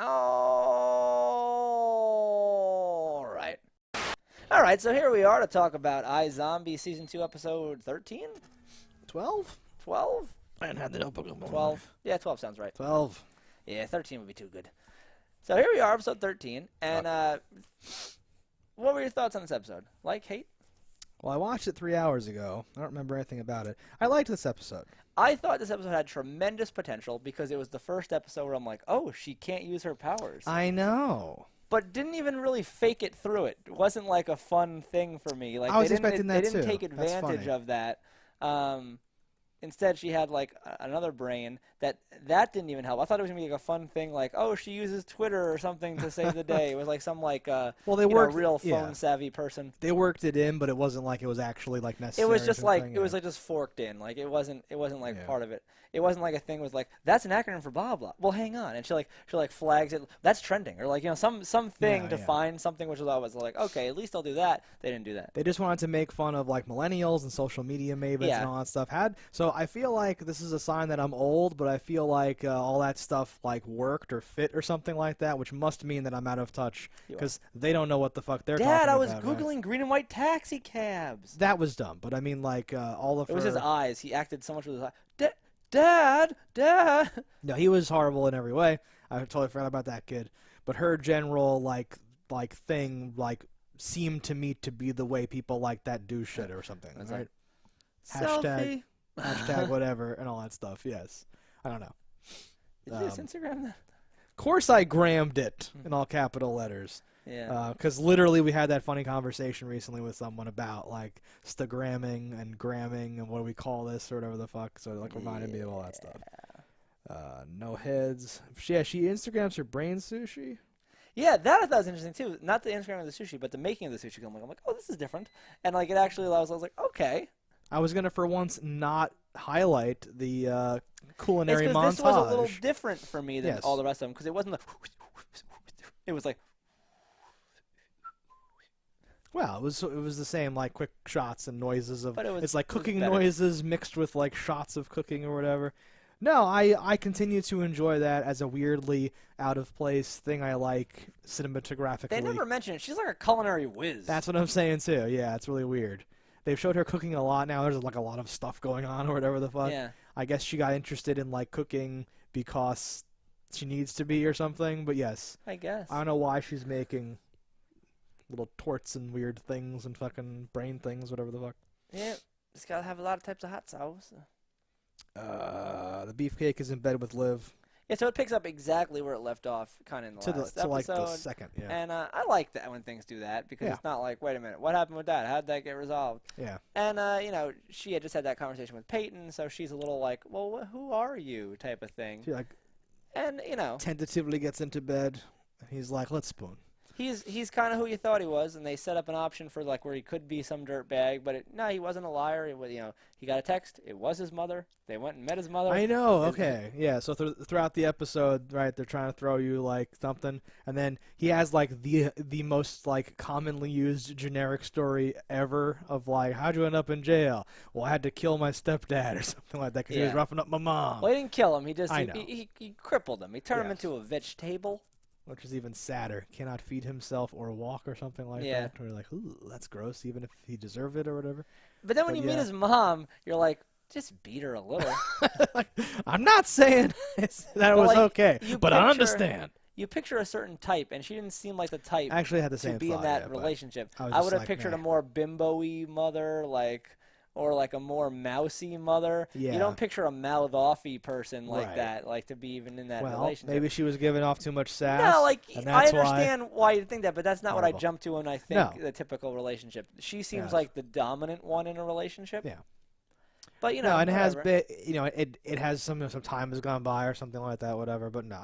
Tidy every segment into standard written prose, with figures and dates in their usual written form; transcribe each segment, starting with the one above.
All right. All right, so here we are to talk about iZombie Season 2, Episode 13? 12? 12? I hadn't had the notebook in a moment. 12? Yeah, 12 sounds right. 12. Yeah, 13 would be too good. So here we are, Episode 13, and what were your thoughts on this episode? Like, hate? Well, I watched it 3 hours ago. I don't remember anything about it. I liked this episode. I thought this episode had tremendous potential because it was the first episode where I'm like, oh, she can't use her powers. I know. But didn't even really fake it through it. It wasn't like a fun thing for me. Like I was they expecting that didn't too. take That's advantage funny. of that. Instead, she had like another brain that didn't even help. I thought it was gonna be like a fun thing, like oh, she uses Twitter or something to save the day. It was like some like Well, they worked, real phone savvy person. They worked it in, but it wasn't like it was actually like necessary. It was just like something, it was like just forked in. Like it wasn't like Yeah. part of it. It wasn't like a thing was like that's an acronym for blah blah. Well, hang on, and she flags it. That's trending, or like something to find something, which was always like okay, at least I'll do that. They didn't do that. They just wanted to make fun of like millennials and social media mavens and all that stuff. So I feel like this is a sign that I'm old, but I feel like all that stuff like worked or fit or something like that, which must mean that I'm out of touch because they don't know what the fuck they're talking about. Dad, I was right? googling green and white taxi cabs. That was dumb, but I mean like all of It was her... his eyes. He acted so much with his eyes. Dad. No, he was horrible in every way. I totally forgot about that kid. But her general like thing seemed to me to be the way people like that do shit or something, right? Selfie. Hashtag whatever and all that stuff. Yes, I don't know. Did you just Instagram that? Of course, I grammed it in all capital letters. Yeah. Because literally, we had that funny conversation recently with someone about like Stagramming and gramming and what do we call this or whatever the fuck. So it like reminded me of all that stuff. No heads. Yeah, she Instagrams her brain sushi. Yeah, that I thought was interesting too. Not the Instagram of the sushi, but the making of the sushi. I'm like, oh, this is different. And like it actually allows. I was like, okay. I was gonna for once not highlight the culinary it's montage. This was a little different for me than Yes. all the rest of them because it wasn't the. It was like. Well, it was the same like quick shots and noises of. But It's like cooking better. noises mixed with like shots of cooking or whatever. No, I continue to enjoy that as a weirdly out of place thing I like cinematographically. They never mention it. She's like a culinary whiz. That's what I'm saying too. Yeah, it's really weird. They've showed her cooking a lot now. There's like a lot of stuff going on or whatever the fuck. Yeah. I guess she got interested in like cooking because she needs to be or something. But yes, I guess. I don't know why she's making little torts and weird things and fucking brain things, whatever the fuck. Yeah. Just gotta have a lot of types of hot sauce. The beefcake is in bed with Liv. Yeah, so it picks up exactly where it left off, kind of in the last episode. To like the second, yeah. And I like that when things do that because it's not like, wait a minute, what happened with that? How'd that get resolved? Yeah. And she had just had that conversation with Peyton, so she's a little like, well, who are you, type of thing. She like And tentatively gets into bed. And he's like, let's spoon. He's kind of who you thought he was, and they set up an option for like where he could be some dirtbag, but he wasn't a liar. It was, he got a text. It was his mother. They went and met his mother. I know. Okay. Yeah. So throughout the episode, right, they're trying to throw you like something, and then he has like the most like commonly used generic story ever of like, how'd you end up in jail? Well, I had to kill my stepdad or something like that because he was roughing up my mom. Well, he didn't kill him. He just I know. he crippled him. He turned him into a vegetable. Which is even sadder. Cannot feed himself or walk or something like that. We're like, ooh, that's gross, even if he deserved it or whatever. But then when you meet his mom, you're like, just beat her a little. I'm not saying that it was okay, but I understand. You picture a certain type, and she didn't seem like the type I actually had the same to be thought, in that relationship. I would have pictured a more bimbo-y mother, or like a more mousy mother. Yeah. You don't picture a mouth-offy person like that, like to be even in that relationship. Maybe she was giving off too much sass. No, like and I that's understand why you think that, but that's not what I jump to when I think No. the typical relationship. She seems like the dominant one in a relationship. Yeah. But no, and it has been, it has some time has gone by or something like that, whatever. But no,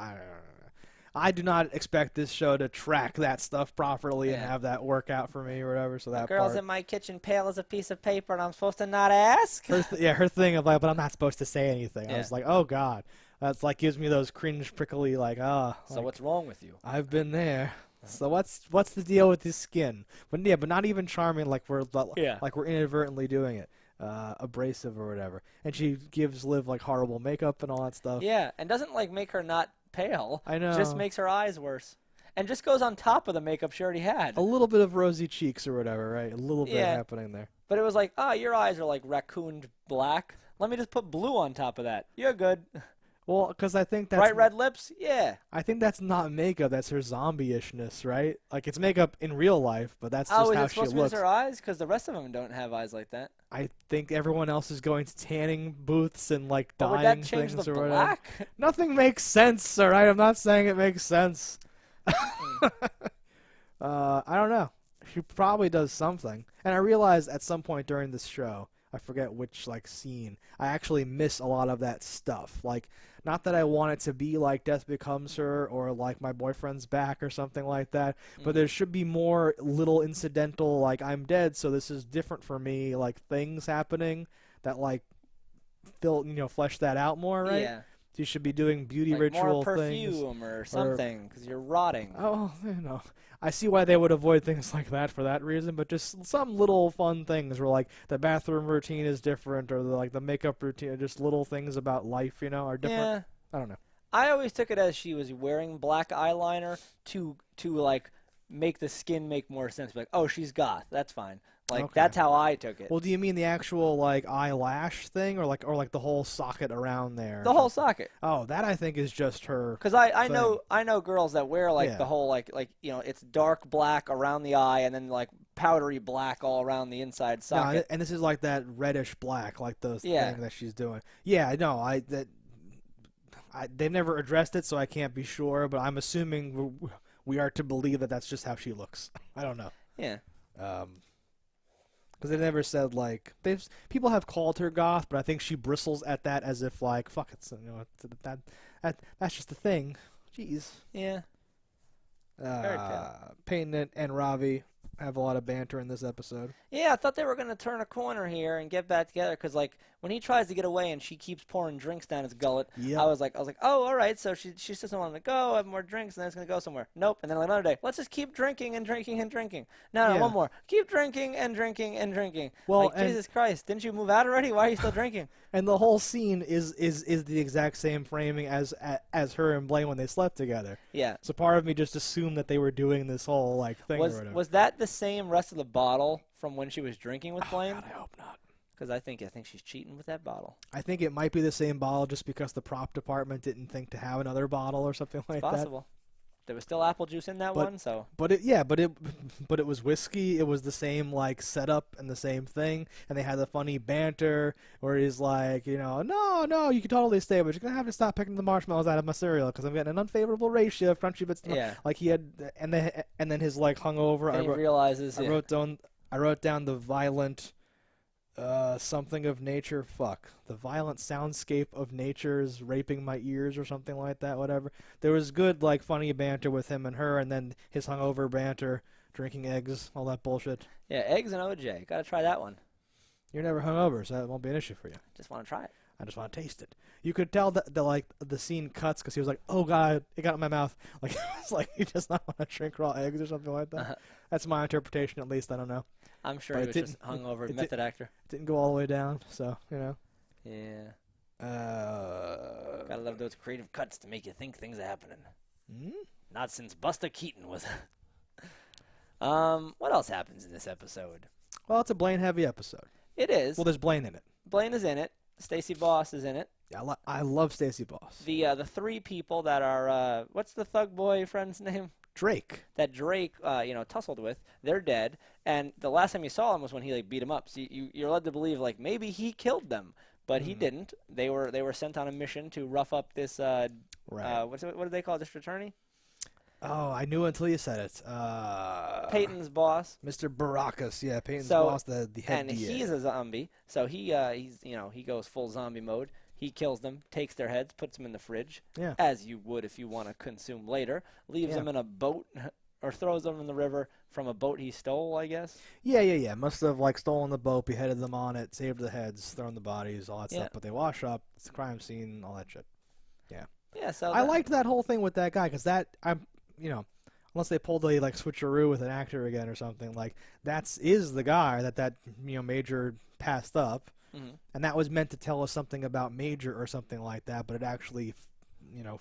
I do not expect this show to track that stuff properly and have that work out for me or whatever. So that girl's part. in my kitchen pale as a piece of paper, and I'm supposed to not ask. Her thing of like, but I'm not supposed to say anything. I was like, oh god, that's like gives me those cringe, prickly like, So what's wrong with you? I've been there. So what's the deal with his skin? But not even charming. Like we're inadvertently doing it. Abrasive or whatever. And she gives Liv like horrible makeup and all that stuff. Yeah, and doesn't like make her not pale. I know. Just makes her eyes worse. And just goes on top of the makeup she already had. A little bit of rosy cheeks or whatever, right? A little bit happening there. But it was like, your eyes are like raccooned black. Let me just put blue on top of that. You're good. Well, because I think that's... Bright red lips? Yeah. I think that's not makeup. That's her zombie-ishness, right? Like, it's makeup in real life, but that's just how she looks. Oh, is it supposed to be just her eyes? Because the rest of them don't have eyes like that. I think everyone else is going to tanning booths and, like, dyeing would that change things the or black? whatever. Nothing makes sense, all right? I'm not saying it makes sense. I don't know. She probably does something. And I realized at some point during this show, I forget which like scene, I actually miss a lot of that stuff. Like, not that I want it to be like Death Becomes Her or like My Boyfriend's Back or something like that, but there should be more little incidental, like, I'm dead, so this is different for me, like, things happening that like flesh that out more, right? Yeah. You should be doing beauty like ritual more things. perfume or something, because you're rotting. Oh, I see why they would avoid things like that for that reason, but just some little fun things where, like, the bathroom routine is different or, the makeup routine, just little things about life, are different. Yeah. I don't know. I always took it as she was wearing black eyeliner to like, make the skin make more sense. Like, oh, she's goth. That's fine. Like, that's how I took it. Well, do you mean the actual, like, eyelash thing or like the whole socket around there? The whole socket. Oh, that I think is just her. Because I know girls that wear, like, the whole, like, it's dark black around the eye and then, like, powdery black all around the inside socket. No, and this is like that reddish black, like the thing that she's doing. Yeah, no, they've never addressed it, so I can't be sure, but I'm assuming we are to believe that that's just how she looks. I don't know. Yeah. Because they never said, like, people have called her goth, but I think she bristles at that as if, like, fuck it, so, that's just the thing. Jeez. Yeah. Peyton and Ravi have a lot of banter in this episode. Yeah, I thought they were going to turn a corner here and get back together because, like, when he tries to get away and she keeps pouring drinks down his gullet, I was like, oh, all right, so she doesn't want to go, have more drinks, and then it's going to go somewhere. Nope. And then like, another day, let's just keep drinking and drinking and drinking. No, one more. Keep drinking and drinking and drinking. Well, like, Jesus Christ, didn't you move out already? Why are you still drinking? And the whole scene is the exact same framing as her and Blaine when they slept together. Yeah. So part of me just assumed that they were doing this whole, like, thing or whatever. Was that the same rest of the bottle from when she was drinking with Blaine? God, I hope not. Because I think she's cheating with that bottle. I think it might be the same bottle just because the prop department didn't think to have another bottle or something like that. Possible. There was still apple juice in that one, so. But it was whiskey. It was the same, like, setup and the same thing, and they had the funny banter where he's like, no, you can totally stay, but you're gonna have to stop picking the marshmallows out of my cereal because I'm getting an unfavorable ratio of crunchy bits. Yeah. Like he had, and then his like hungover. Then he realizes. I wrote down the violent. Something of nature. Fuck. The violent soundscape of nature is raping my ears or something like that, whatever. There was good, like, funny banter with him and her, and then his hungover banter, drinking eggs, all that bullshit. Yeah, eggs and OJ. Gotta try that one. You're never hungover, so that won't be an issue for you. Just want to try it. I just want to taste it. You could tell that the scene cuts because he was like, "Oh God, it got in my mouth." Like it's like he does not want to drink raw eggs or something like that. That's my interpretation, at least. I don't know. I'm sure he was just hungover method actor. It didn't go all the way down, so Yeah. Gotta love those creative cuts to make you think things are happening. Not since Buster Keaton was. What else happens in this episode? Well, it's a Blaine-heavy episode. It is. Well, there's Blaine in it. Blaine is in it. Stacey Boss is in it. Yeah, I love Stacey Boss. The three people that are what's the thug boy friend's name? Drake. That Drake tussled with. They're dead, and the last time you saw them was when he like beat them up. So you're led to believe like maybe he killed them, but he didn't. They were sent on a mission to rough up this what do they call it, district attorney? Oh, I knew until you said it. Peyton's boss, Mr. Baracus. Yeah, Peyton's boss, the head and DA. he's a zombie. So he goes full zombie mode. He kills them, takes their heads, puts them in the fridge, as you would if you want to consume later. Leaves them in a boat or throws them in the river from a boat he stole, I guess. Yeah. Must have like stolen the boat, beheaded them on it, saved the heads, thrown the bodies, all that stuff. But they wash up. It's a crime scene, all that shit. Yeah. Yeah. So I liked that whole thing with that guy because unless they pulled a like switcheroo with an actor again or something, like is the guy that Major passed up. And that was meant to tell us something about Major or something like that, but it actually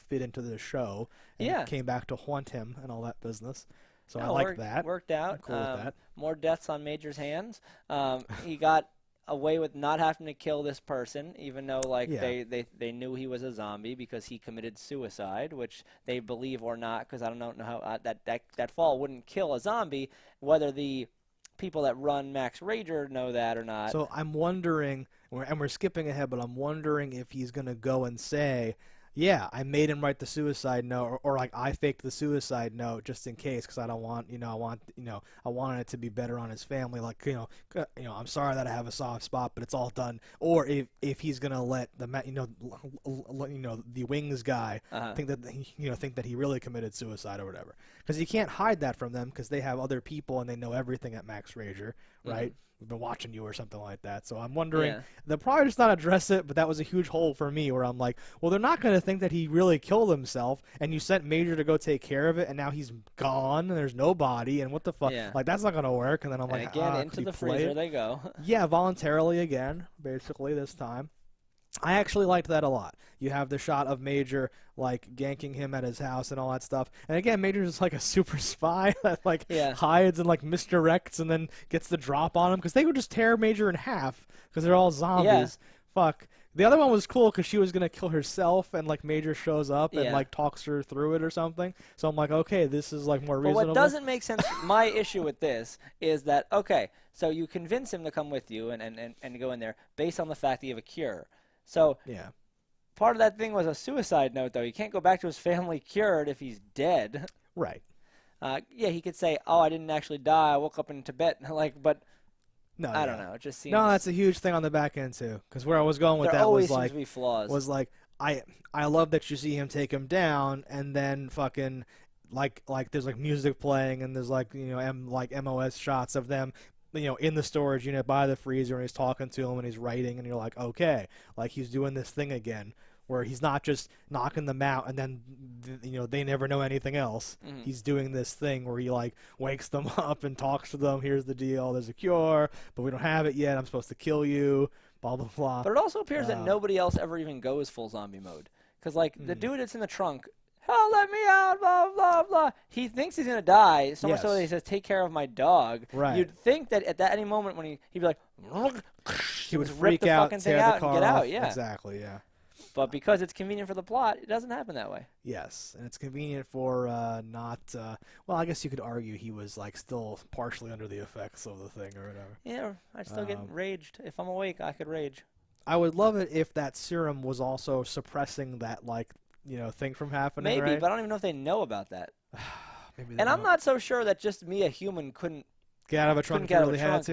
fit into the show. And came back to haunt him and all that business. So I like that. Worked out. I'm cool with that. More deaths on Major's hands. He got away with not having to kill this person, even though they knew he was a zombie because he committed suicide, which they believe or not, because I don't know how that fall wouldn't kill a zombie, whether the people that run Max Rager know that or not. So I'm wondering, and we're skipping ahead, but I'm wondering if he's gonna go and say, yeah, I made him write the suicide note, or like I faked the suicide note just in case, because I don't want, I wanted it to be better on his family. Like, I'm sorry that I have a soft spot, but it's all done. Or if he's gonna let the the Wings guy think that he really committed suicide or whatever, because you can't hide that from them because they have other people and they know everything at Max Rager, right? Mm-hmm. We've been watching you or something like that. So I'm wondering, they'll probably just not address it, but that was a huge hole for me where I'm like, well, they're not going to think that he really killed himself, and you sent Major to go take care of it, and now he's gone, and there's no body, and what the fuck? Yeah. Like, that's not going to work. And then I'm like, again, into the freezer they go. Yeah, voluntarily again, basically this time. I actually liked that a lot. You have the shot of Major, like, ganking him at his house and all that stuff. And again, Major's just like a super spy that, like, hides and, like, misdirects and then gets the drop on him. Because they would just tear Major in half because they're all zombies. Yeah. Fuck. The other one was cool because she was going to kill herself and, like, Major shows up and, like, talks her through it or something. So I'm like, okay, this is, like, more reasonable. But what doesn't make sense, my issue with this is that, okay, so you convince him to come with you and go in there based on the fact that you have a cure. So part of that thing was a suicide note, though. He can't go back to his family cured if he's dead. Right. He could say, "Oh, I didn't actually die. I woke up in Tibet." But no, I don't know. It just seems. No, that's a huge thing on the back end too. Because where I was going with that always was seems to be flaws. I love that you see him take him down, and then fucking like there's like music playing, and there's like MOS shots of them. In the storage unit by the freezer, and he's talking to him and he's writing, and you're like, okay, like he's doing this thing again where he's not just knocking them out and then they never know anything else. Mm-hmm. He's doing this thing where he like wakes them up and talks to them. Here's the deal. There's a cure, but we don't have it yet. I'm supposed to kill you. Blah blah blah. But it also appears that nobody else ever even goes full zombie mode, because like the dude that's in the trunk. Hell, let me out, blah, blah, blah. He thinks he's going to die, so much so that he says, take care of my dog. Right. You'd think that at any moment when he'd be like, he would rip freak the out, fucking thing out and get out. Yeah. Exactly, yeah. But because it's convenient for the plot, it doesn't happen that way. Yes, and it's convenient for well, I guess you could argue he was like still partially under the effects of the thing or whatever. Yeah, I'd still get raged. If I'm awake, I could rage. I would love it if that serum was also suppressing that thing from happening. Maybe, right? but I don't even know if they know about that. Maybe and I'm not so sure that just me, a human, couldn't get out of a trunk if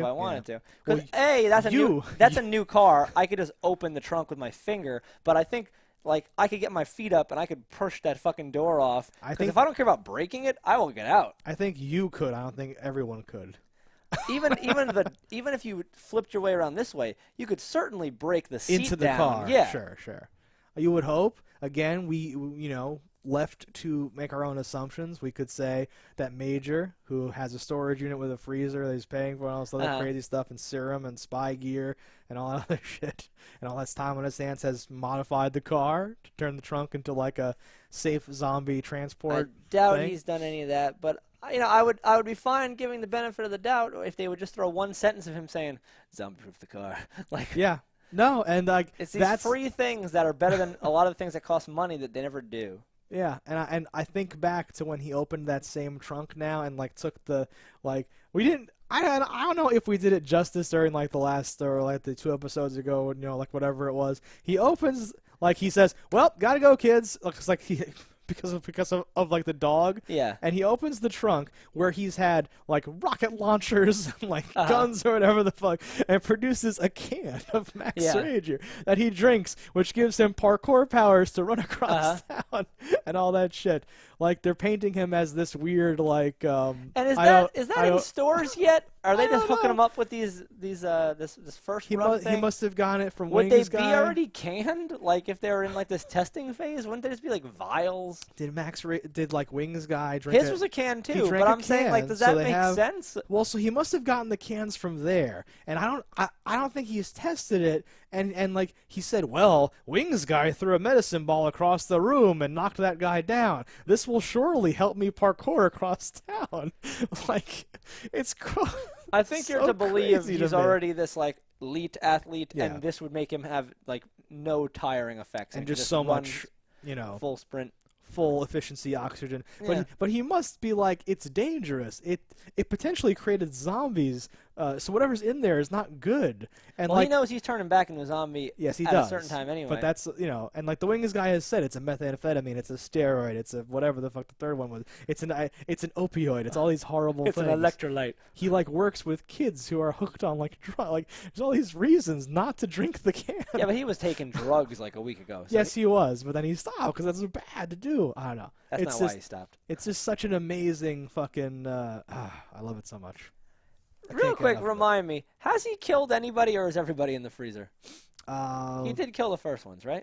I wanted to. Because that's a new car. I could just open the trunk with my finger, but I think I could get my feet up and I could push that fucking door off. Because if I don't care about breaking it, I will get out. I think you could. I don't think everyone could. even if you flipped your way around this way, you could certainly break the seat into the down. car. Yeah, sure. You would hope. Again, we left to make our own assumptions. We could say that Major, who has a storage unit with a freezer that he's paying for and all this other crazy stuff, and serum and spy gear and all that other shit, and all this time on his hands, has modified the car to turn the trunk into like a safe zombie transport. I doubt he's done any of that, but I would be fine giving the benefit of the doubt if they would just throw one sentence of him saying, "Zombie-proof the car." Yeah. No, and it's these free things that are better than a lot of the things that cost money that they never do. Yeah, and I think back to when he opened that same trunk now and took the we didn't. I don't know if we did it justice during the last or the 2 episodes ago, whatever it was. He opens he says, "Well, gotta go, kids." It's like he. Because of the dog. Yeah. And he opens the trunk where he's had rocket launchers and guns or whatever the fuck, and produces a can of Max Rager that he drinks, which gives him parkour powers to run across town. and all that shit. Like they're painting him as this weird like. And is that in stores yet? Are they just hooking him up with this first run thing? He must have gotten it from Would Wings they be already canned? Like if they were in like this testing phase, wouldn't they just be like vials? Did like Wings guy drink? His was a can too, but I'm saying like, does that make sense? Well, so he must have gotten the cans from there, and I don't think he's tested it. And like he said, well, Wings guy threw a medicine ball across the room and knocked that guy down. This will surely help me parkour across town. Like, it's cool. I think you're to believe he's already this like elite athlete, and this would make him have like no tiring effects, and just so much, full sprint. Full efficiency oxygen, but he must be like, it's dangerous. It potentially created zombies. So whatever's in there is not good. And he knows he's turning back into a zombie. Yes, he at does. a certain time anyway. But that's and like the Wings guy has said, it's a methamphetamine, it's a steroid, it's a whatever the fuck the third one was. It's an opioid. It's all these horrible things. It's an electrolyte. He like works with kids who are hooked on like drugs. Like there's all these reasons not to drink the can. Yeah, but he was taking drugs like a week ago. So yes, he was, but then he stopped because that's bad to do. I don't know. That's not why he stopped. It's just such an amazing fucking. I love it so much. Real quick, remind me: has he killed anybody, or is everybody in the freezer? He did kill the first ones, right?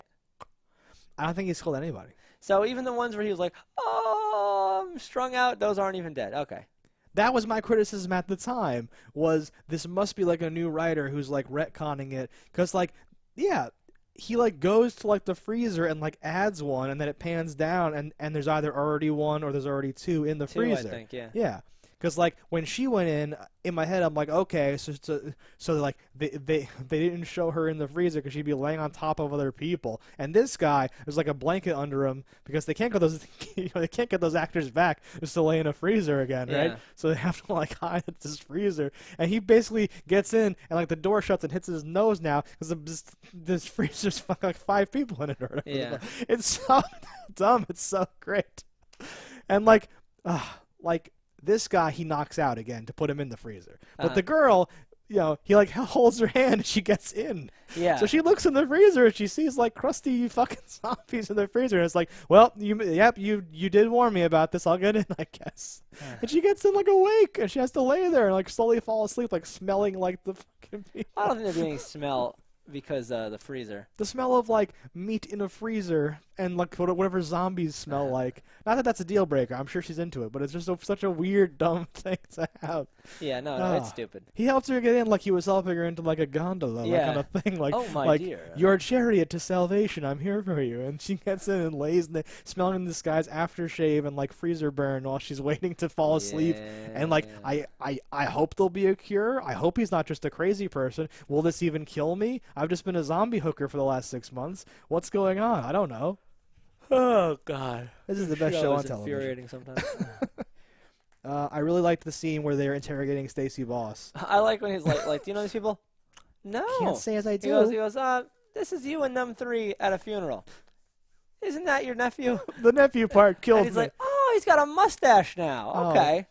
I don't think he's killed anybody. So even the ones where he was like, "Oh, I'm strung out," those aren't even dead. Okay. That was my criticism at the time. Was this must be like a new writer who's like retconning it? Because like, yeah. He like goes to like the freezer and like adds one, and then it pans down, and there's either already one or there's already two in the freezer. I think, yeah. Yeah, because like when she went in my head, I'm like, okay, so like they didn't show her in the freezer because she'd be laying on top of other people, and this guy there's like a blanket under him because they can't get those they can't get those actors back just to lay in a freezer again, right? So they have to like hide at this freezer, and he basically gets in and like the door shuts and hits his nose now because this freezer's like 5 people in it or whatever. Yeah, it's so dumb. It's so great, and like this guy he knocks out again to put him in the freezer, but the girl. He like holds her hand and she gets in. Yeah. So she looks in the freezer and she sees like crusty fucking zombies in the freezer. And it's like, well, you did warn me about this. I'll get in, I guess. And she gets in like awake and she has to lay there and like slowly fall asleep, like smelling like the fucking people. I don't think there'd be any smell because the freezer. The smell of like meat in a freezer and like whatever zombies smell like. Not that that's a deal breaker. I'm sure she's into it, but it's just such a weird, dumb thing to have. Yeah, no, it's stupid. He helped her get in like he was helping her into like a gondola, like kind of thing. Like, oh my like, dear. Your chariot to salvation, I'm here for you. And she gets in and lays smelling this guy's aftershave and like freezer burn while she's waiting to fall asleep. And like, I hope there'll be a cure. I hope he's not just a crazy person. Will this even kill me? I've just been a zombie hooker for the last 6 months. What's going on? I don't know. Oh God, this is the best show on television. Infuriating sometimes. I really liked the scene where they're interrogating Stacy Boss. I like when he's like, do you know these people? No. Can't say as I do. He goes, this is you and them 3 at a funeral. Isn't that your nephew? The nephew part killed me. He's like, oh, he's got a mustache now. Okay.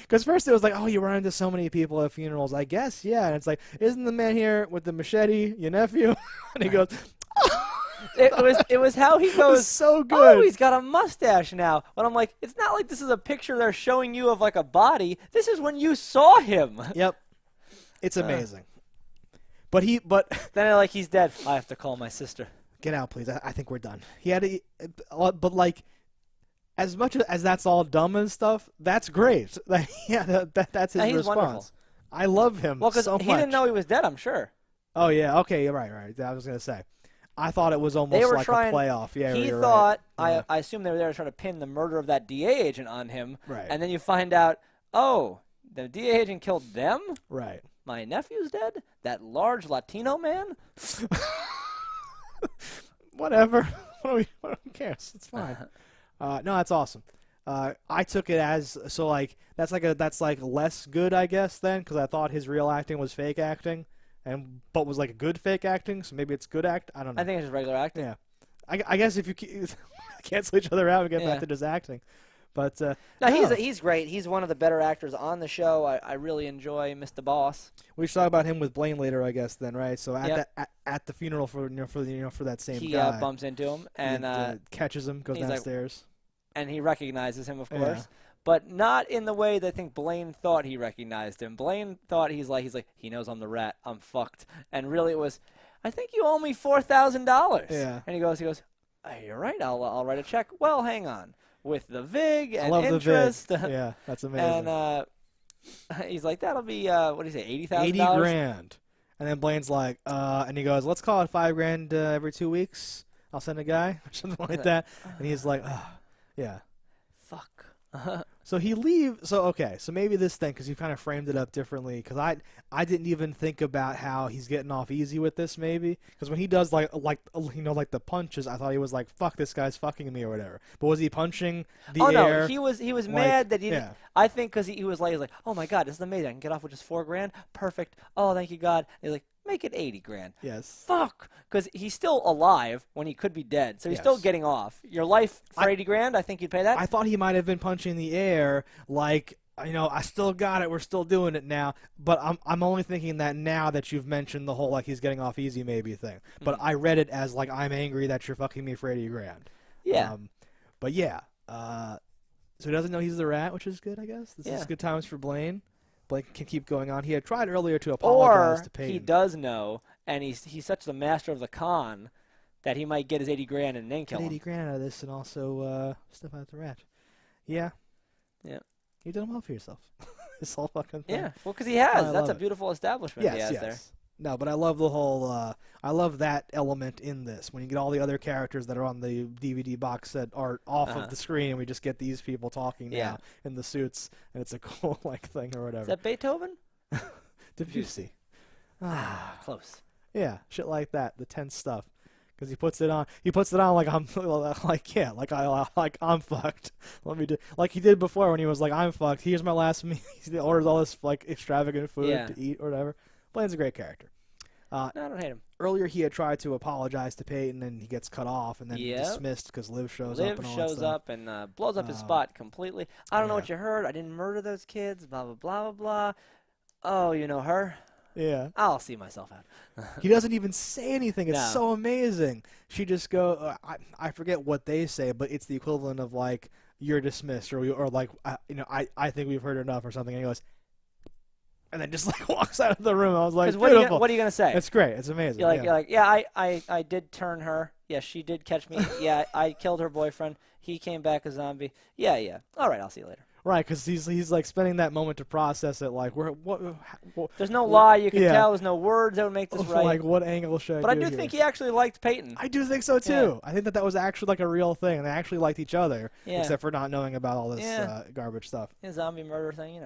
Because first it was like, oh, you run into so many people at funerals. I guess, yeah. And it's like, isn't the man here with the machete your nephew? And he goes, It was how he goes. It was so good. Oh, he's got a mustache now. But I'm like, it's not like this is a picture they're showing you of like a body. This is when you saw him. Yep, it's amazing. But then he's dead. I have to call my sister. Get out, please. I think we're done. He had to, but like, as much as that's all dumb and stuff, that's great. That's his response. Wonderful. I love him. Well, because so much. He didn't know he was dead. I'm sure. Oh yeah. Okay. Right. I was gonna say. I thought it was almost like a playoff. Yeah, he you're thought, right. I assume they were there to try to pin the murder of that DA agent on him. Right. And then you find out, oh, the DA agent killed them? Right. My nephew's dead? That large Latino man? Whatever. Who cares? It's fine. No, that's awesome. I took it as, so like, that's like less good, I guess, then, because I thought his real acting was fake acting. But was like good fake acting, so maybe it's good act. I don't know. I think it's just regular acting. Yeah, I guess if you cancel each other out and get back to just acting, But no, he's great. He's one of the better actors on the show. I really enjoy Mr. Boss. We should talk about him with Blaine later, I guess. Then, right? So at the funeral for that same guy, he bumps into him and catches him, goes downstairs, and he recognizes him, of course. Yeah. But not in the way that I think Blaine thought he recognized him. Blaine thought he's like he knows I'm the rat. I'm fucked. And really it was, I think you owe me $4,000. Yeah. And he goes, hey, you're right. I'll write a check. Well, hang on. With the VIG and I love interest. The VIG. Yeah, that's amazing. And he's like, that'll be what do you say, $80,000? $80,000. And then Blaine's like, and he goes, let's call it $5,000 every 2 weeks. I'll send a guy or something like that. And he's like, yeah. Fuck. So he leaves. So okay. So maybe this thing, because you kind of framed it up differently. Because I didn't even think about how he's getting off easy with this. Maybe because when he does like the punches, I thought he was like, "Fuck, this guy's fucking me" or whatever. But was he punching the air? No, he was mad that he didn't. I think because he was like, oh my god, this is amazing. I can get off with just $4,000. Perfect. Oh, thank you God. And he's like, make it $80,000. Yes. Fuck. Because he's still alive when he could be dead, so he's still getting off. Your life for $80,000, I think you'd pay that. I thought he might have been punching the air, like, I still got it. We're still doing it now. But I'm only thinking that now that you've mentioned the whole like he's getting off easy maybe thing. But I read it as like I'm angry that you're fucking me for $80,000. Yeah. But yeah. So he doesn't know he's the rat, which is good, I guess. This is good times for Blaine. Blaine can keep going on. He had tried earlier to apologize to Peyton. Or he does know, and he's such the master of the con that he might get his $80,000 and then kill him. $80,000 out of this, and also stuff out the rat. Yeah. Yeah. You've done well for yourself. This whole fucking thing. Yeah. Well, because he has. That's a it. beautiful establishment he has there. No, but I love the whole. I love that element in this. When you get all the other characters that are on the DVD box set art off of the screen, and we just get these people talking now in the suits, and it's a cool like thing or whatever. Is that Beethoven? Debussy. Close. Yeah, shit like that. The tense stuff. Because he puts it on. He puts it on like I'm I'm fucked. Let me do like he did before when he was like I'm fucked. Here's my last meal. He orders all this like extravagant food to eat or whatever. Blaine's a great character. No, I don't hate him. Earlier he had tried to apologize to Peyton and he gets cut off and then dismissed because Liv shows up. Liv shows up and blows up his spot completely. I don't know what you heard. I didn't murder those kids. Blah blah blah blah blah. Oh, you know her. Yeah. I'll see myself out. He doesn't even say anything. It's so amazing. She just I forget what they say, but it's the equivalent of like you're dismissed or like I think we've heard enough or something. And he goes, and then just like walks out of the room. I was like, beautiful. What are you gonna say? It's great. It's amazing. You're like, I did turn her. Yeah, she did catch me. Yeah, I killed her boyfriend. He came back a zombie. Yeah. All right, I'll see you later. Right, because he's like spending that moment to process it. Like, what there's no lie you can tell. There's no words that would make this right. Like, what angle should I do? But I do think he actually liked Peyton. I do think so too. I think that was actually like a real thing. They actually liked each other, yeah. except for not knowing about all this garbage stuff. Yeah, zombie murder thing,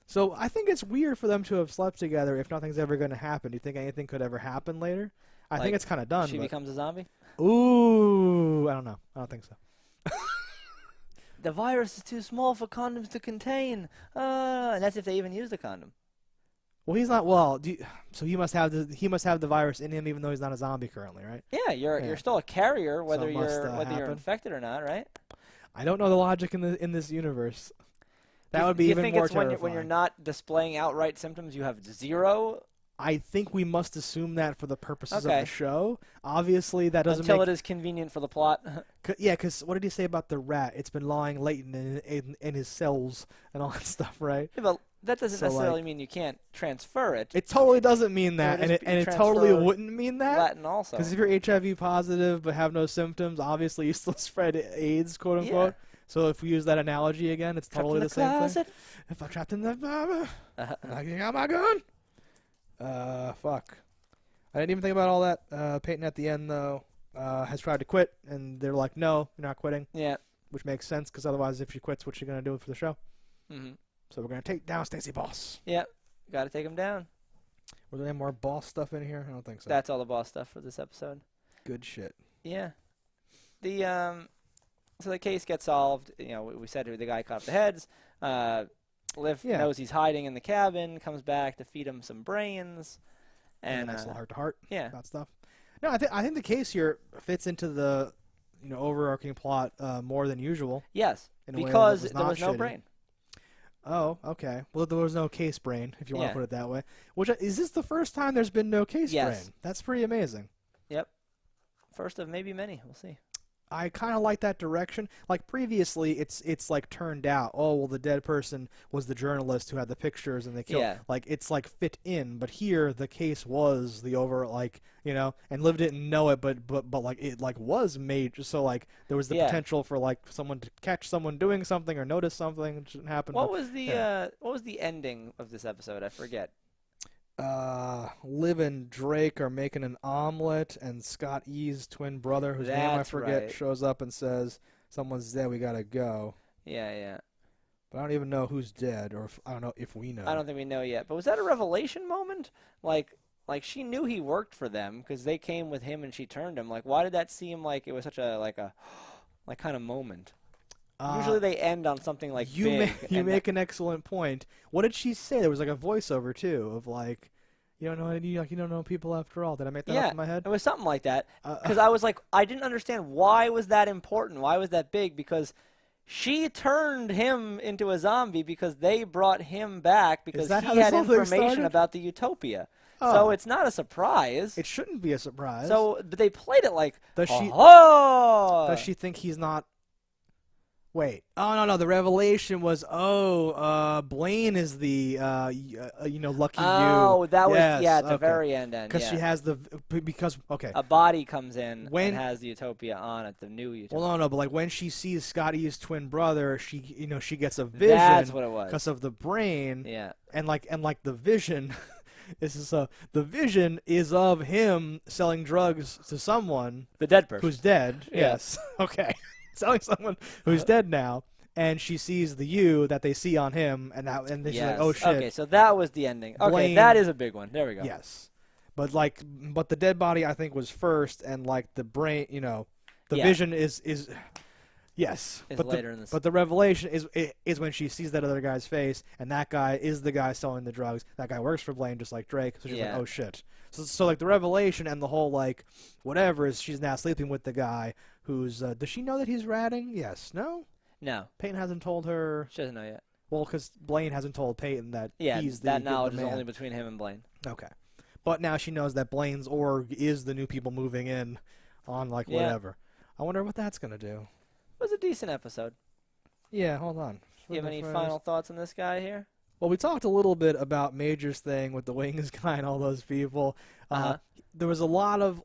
So I think it's weird for them to have slept together if nothing's ever going to happen. Do you think anything could ever happen later? I think it's kind of done. She becomes a zombie? Ooh, I don't know. I don't think so. The virus is too small for condoms to contain. And that's if they even use the condom. Well, he's not. Well, so he must have the virus in him, even though he's not a zombie currently, right? Yeah, you're still a carrier, whether you're infected or not, right? I don't know the logic in this universe. That would be even more terrifying. You think it's when you're not displaying outright symptoms, you have zero? I think we must assume that for the purposes of the show. Obviously, that doesn't until it is convenient for the plot. Yeah, because what did he say about the rat? It's been lying latent in his cells and all that stuff, right? Yeah, but that doesn't necessarily mean you can't transfer it. It totally doesn't mean that, and it totally wouldn't mean that. Latin also. Because if you're HIV positive but have no symptoms, obviously you still spread AIDS, quote unquote. Yeah. So if we use that analogy again, it's totally the same thing. If I'm trapped in the bomber, I got my gun. Fuck. I didn't even think about all that. Peyton at the end, though, has tried to quit, and they're like, no, you're not quitting. Yeah. Which makes sense, because otherwise, if she quits, what's she going to do for the show? Mm-hmm. So we're going to take down Stacy Boss. Yep. Got to take him down. Were there any more boss stuff in here? I don't think so. That's all the boss stuff for this episode. Good shit. Yeah. So the case gets solved. We said the guy cut off the heads. Liv knows he's hiding in the cabin, comes back to feed him some brains. And nice little heart-to-heart about stuff. No, I think the case here fits into the overarching plot more than usual. Yes, in a way because that there was no shitty. brain. Oh, okay. Well, there was no case brain, if you want Yeah. to put it that way. Which is this the first time there's been no case Yes. brain? That's pretty amazing. Yep. First of maybe many. We'll see. I kind of like that direction. Like previously, it's like turned out. Oh well, the dead person was the journalist who had the pictures, and they killed. Yeah. Like it's like fit in, but here the case was the and Liv didn't know it, but like it like was made. So like there was the potential for like someone to catch someone doing something or notice something that shouldn't happen. What was the ending of this episode? I forget. Liv and Drake are making an omelet, and Scott E's twin brother, whose name I forget, shows up and says, "Someone's dead. We gotta go." Yeah. But I don't even know who's dead, or I don't know if we know. I don't think we know yet. But was that a revelation moment? Like she knew he worked for them because they came with him and she turned him. Like, why did that seem like it was such a kind of moment? Usually they end on something like big. You make an excellent point. What did she say? There was like a voiceover too of like, you don't know people after all. Did I make that up in my head? It was something like that. Because I was like, I didn't understand why was that important. Why was that big? Because she turned him into a zombie because they brought him back because he had information about the Utopia. Oh. So it's not a surprise. It shouldn't be a surprise. So but they played it like, does she think he's not? Wait. Oh, no. The revelation was, Blaine is the, lucky you. Oh, that was, at the okay. very end. Because she has okay. A body comes in and has the Utopia on it, the new Utopia. Well, no, but like when she sees Scotty's twin brother, she gets a vision. That's what it was. Because of the brain. Yeah. And the vision, the vision is of him selling drugs to someone. The dead person. Who's dead. Yeah. Yes. Okay. Selling someone who's dead now, and she sees the you that they see on him, and then she's like, "Oh shit!" Okay, so that was the ending. Okay, Blaine, that is a big one. There we go. Yes, but the dead body I think was first, and like the brain, the vision is yes, but later in this. But the revelation is when she sees that other guy's face, and that guy is the guy selling the drugs. That guy works for Blaine, just like Drake. So she's like, "Oh shit!" So like the revelation and the whole like whatever is she's now sleeping with the guy. Who's does she know that he's ratting? Yes. No? No. Peyton hasn't told her. She doesn't know yet. Well, because Blaine hasn't told Peyton that he's that knowledge is only between him and Blaine. Okay. But now she knows that Blaine's org is the new people moving in on whatever. I wonder what that's going to do. It was a decent episode. Yeah, hold on. You have any final thoughts on this guy here? Well, we talked a little bit about Major's thing with the Wings guy and all those people. There was a lot of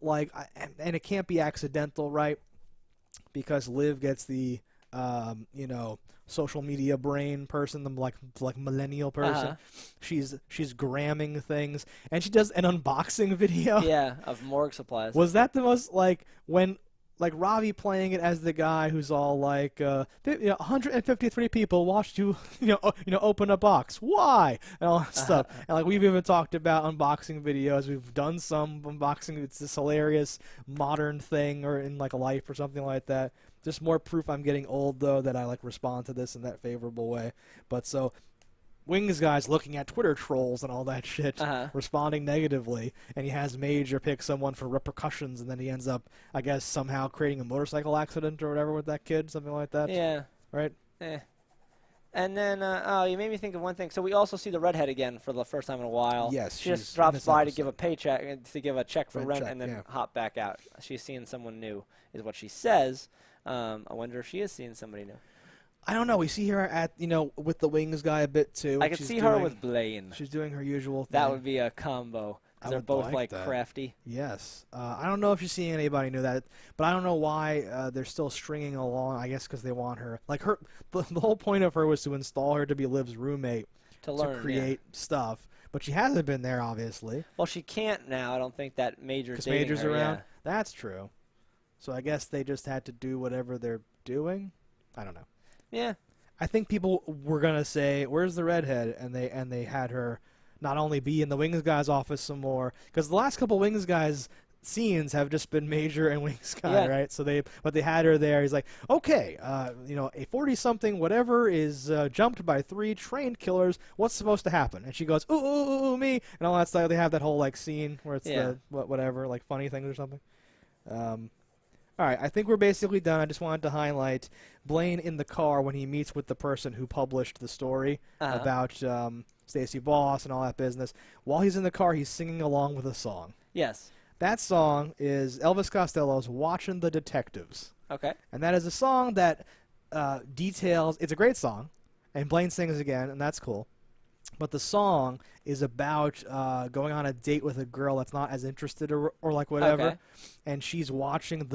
and it can't be accidental, right? Because Liv gets the, social media brain person, the like millennial person. She's gramming things, and she does an unboxing video. Yeah, of morgue supplies. Was that the most when Ravi playing it as the guy who's all 153 people watched you open a box. Why? And all that stuff. And we've even talked about unboxing videos. We've done some unboxing. It's this hilarious modern thing or in a life or something like that. Just more proof I'm getting old though that I respond to this in that favorable way. But so Wings guy's looking at Twitter trolls and all that shit, responding negatively, and he has Major pick someone for repercussions, and then he ends up, I guess, somehow creating a motorcycle accident or whatever with that kid, something like that. Yeah. Right? And then, you made me think of one thing. So we also see the redhead again for the first time in a while. Yes, she just drops by to give a paycheck, to give a check for rent, and then hop back out. She's seeing someone new, is what she says. I wonder if she is seeing somebody new. I don't know. We see her at, with the Wings guy a bit, too. I could see her with Blaine. She's doing her usual thing. That would be a combo. They're both, crafty. Yes. I don't know if she's seeing anybody new that, but I don't know why they're still stringing along, I guess because they want her. The whole point of her was to install her to be Liv's roommate. To create stuff. But she hasn't been there, obviously. Well, she can't now. I don't think that Major's dating Major's her, around? Yeah. That's true. So I guess they just had to do whatever they're doing? I don't know. Yeah. I think people were gonna say, "Where's the redhead?" and they had her not only be in the Wings guy's office some more, because the last couple Wings guys scenes have just been Major and Wings guy, right? So they had her there. He's like, "Okay, a 40-something whatever is jumped by 3 trained killers. What's supposed to happen?" And she goes, "Ooh, me," and all that stuff. They have that whole scene where it's the whatever funny things or something. All right, I think we're basically done. I just wanted to highlight Blaine in the car when he meets with the person who published the story about Stacey Boss and all that business. While he's in the car, he's singing along with a song. Yes. That song is Elvis Costello's "Watching the Detectives." Okay. And that is a song that details. It's a great song, and Blaine sings again, and that's cool. But the song is about going on a date with a girl that's not as interested or like whatever, Okay. and she's watching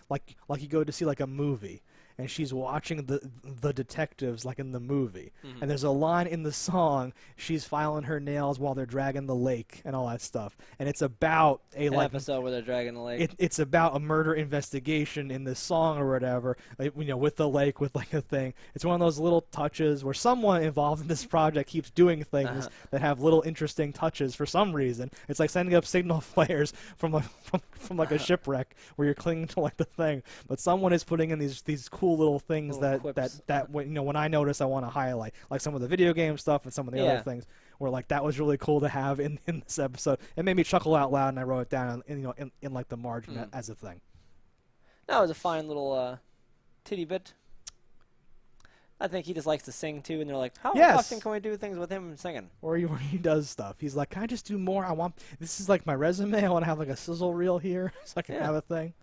like you go to see like a movie, and she's watching the detectives like in the movie. Mm-hmm. And there's a line in the song, she's filing her nails while they're dragging the lake and all that stuff. And it's about An episode where they're dragging the lake. It's about a murder investigation in this song or whatever, with the lake, with like a thing. It's one of those little touches where someone involved in this project keeps doing things that have little interesting touches for some reason. It's like sending up signal flares from like a shipwreck where you're clinging to like the thing. But someone is putting in these cool little things that when I notice I want to highlight, like some of the video game stuff and some of the other things where like that was really cool to have in this episode. It made me chuckle out loud, and I wrote it down in like the margin as a thing. That was a fine little titty bit. I think he just likes to sing too, and they're like, how often can we do things with him singing? Or he does stuff. He's like, can I just do more? This is like my resume. I want to have like a sizzle reel here so I can have a thing.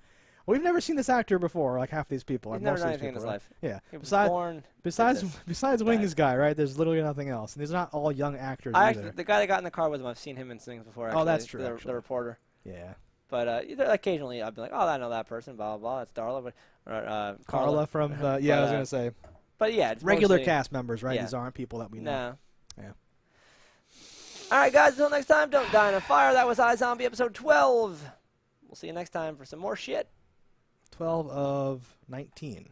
We've never seen this actor before, like half these people. He's never done anything in his life. Yeah. He was born Besides Wings guy, right? There's literally nothing else. And these are not all young actors either. The guy that got in the car with him, I've seen him in things before, actually. Oh, that's true. The reporter. Yeah. But occasionally I'd be like, oh, I know that person, blah, blah, blah. That's Darla. Carla from, I was going to say. But yeah, it's regular mostly cast members, right? These aren't people that we know. No. Yeah. All right, guys, until next time, don't die in a fire. That was iZombie episode 12. We'll see you next time for some more shit. 12 of 19.